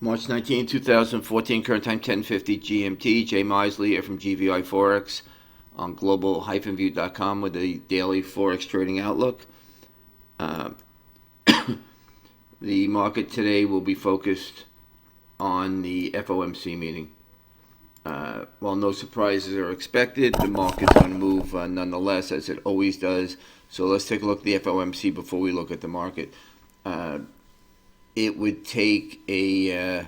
March 19, 2014, current time 10:50 GMT. Jay Misley here from GVI Forex on global-view.com with the daily Forex trading outlook. Uh, the market today will be focused on the FOMC meeting. While no surprises are expected, the market's going to move nonetheless, as it always does. So let's take a look at the FOMC before we look at the market. It would take a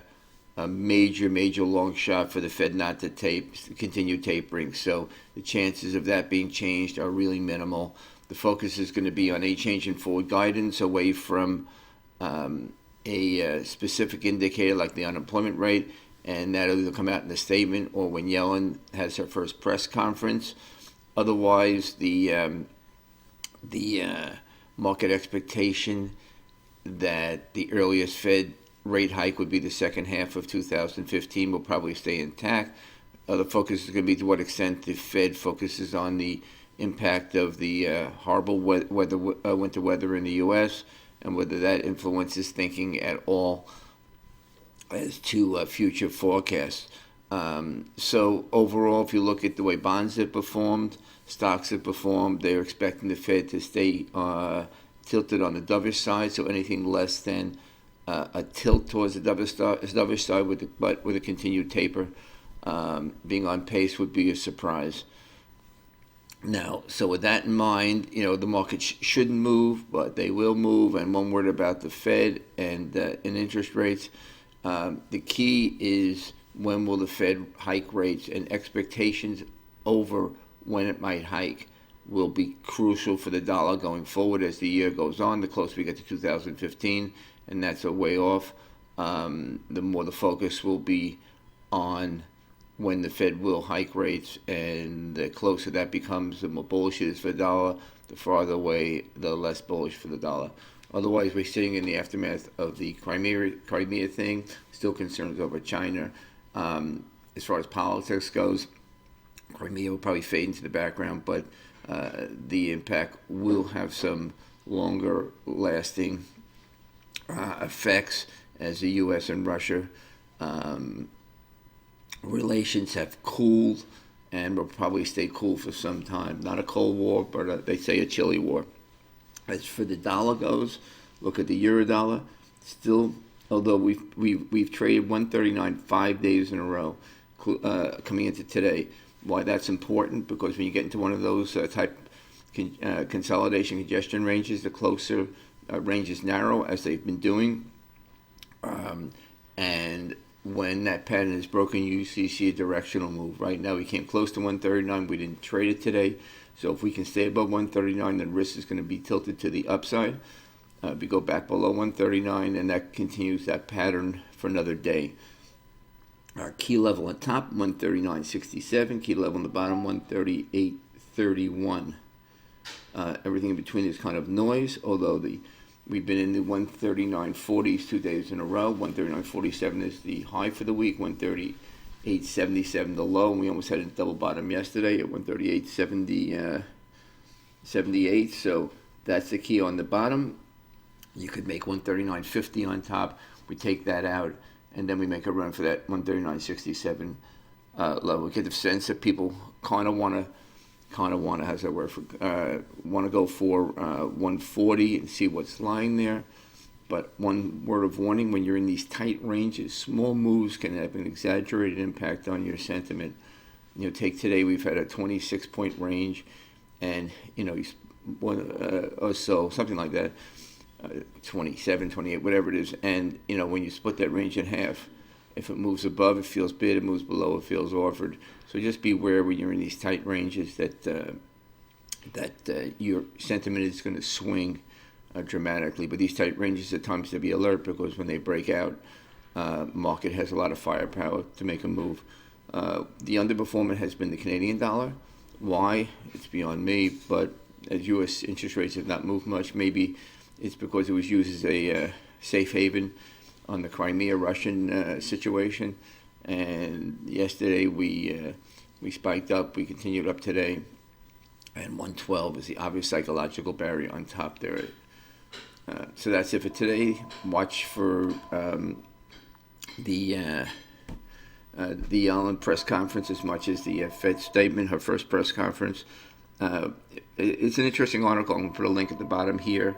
major long shot for the Fed not to continue tapering. So the chances of that being changed are really minimal. The focus is going to be on a change in forward guidance away from a specific indicator like the unemployment rate, and that'll either come out in the statement or when Yellen has her first press conference. Otherwise, the market expectation that the earliest Fed rate hike would be the second half of 2015 will probably stay intact. The focus is going to be to what extent the Fed focuses on the impact of the horrible winter weather in the U.S. and whether that influences thinking at all as to future forecasts. So overall, if you look at the way bonds have performed, stocks have performed, they're expecting the Fed to stay tilted on the dovish side, so anything less than a tilt towards the dovish side with a continued taper being on pace would be a surprise. Now, so with that in mind, the market shouldn't move, but they will move. And one word about the Fed and interest rates. The key is when will the Fed hike rates, and expectations over when it might hike will be crucial for the dollar going forward as the year goes on. The closer we get to 2015, and that's a way off, the more the focus will be on when the Fed will hike rates, and the closer that becomes, the more bullish it is for the dollar. The farther away, the less bullish for the dollar. Otherwise, we're sitting in the aftermath of the Crimea thing, still concerns over China. As far as politics goes, Crimea will probably fade into the background, but the impact will have some longer lasting effects as the U.S. and Russia relations have cooled and will probably stay cool for some time. Not a Cold War, but they say a chilly war. As for the dollar goes, look at the euro dollar. Still, although we've traded 139 5 days in a row coming into today. Why that's important? Because when you get into one of those consolidation congestion ranges, the closer ranges narrow, as they've been doing. And when that pattern is broken, you see a directional move. Right now, we came close to 139. We didn't trade it today. So if we can stay above 139, then risk is going to be tilted to the upside. If we go back below 139, and that continues that pattern for another day. Our key level on top, 139.67. Key level on the bottom, 138.31. Everything in between is kind of noise, although we've been in the 139.40s 2 days in a row. 139.47 is the high for the week. 138.77 the low. And we almost had a double bottom yesterday at 138.78. So that's the key on the bottom. You could make 139.50 on top. We take that out, and then we make a run for that 139.67 level. We get the sense that people want to go for 140 and see what's lying there. But one word of warning: when you're in these tight ranges, small moves can have an exaggerated impact on your sentiment. Take today, we've had a 26-point range, and or so, something like that, 27, 28, whatever it is. And when you split that range in half, if it moves above, it feels bid. It moves below, it feels offered. So just beware when you're in these tight ranges that your sentiment is going to swing dramatically. But these tight ranges at times to be alert, because when they break out, market has a lot of firepower to make a move. The underperformance has been the Canadian dollar. Why? It's beyond me. But as U.S. interest rates have not moved much, maybe it's because it was used as a safe haven on the Crimea Russian situation. And yesterday we spiked up. We continued up today, and 112 is the obvious psychological barrier on top there. So that's it for today. Watch for the Yellen press conference as much as the Fed statement, her first press conference. It's an interesting article. I'm going to put a link at the bottom here.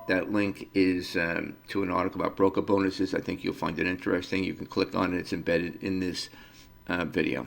That link is to an article about broker bonuses. I think you'll find it interesting. You can click on it. It's embedded in this video.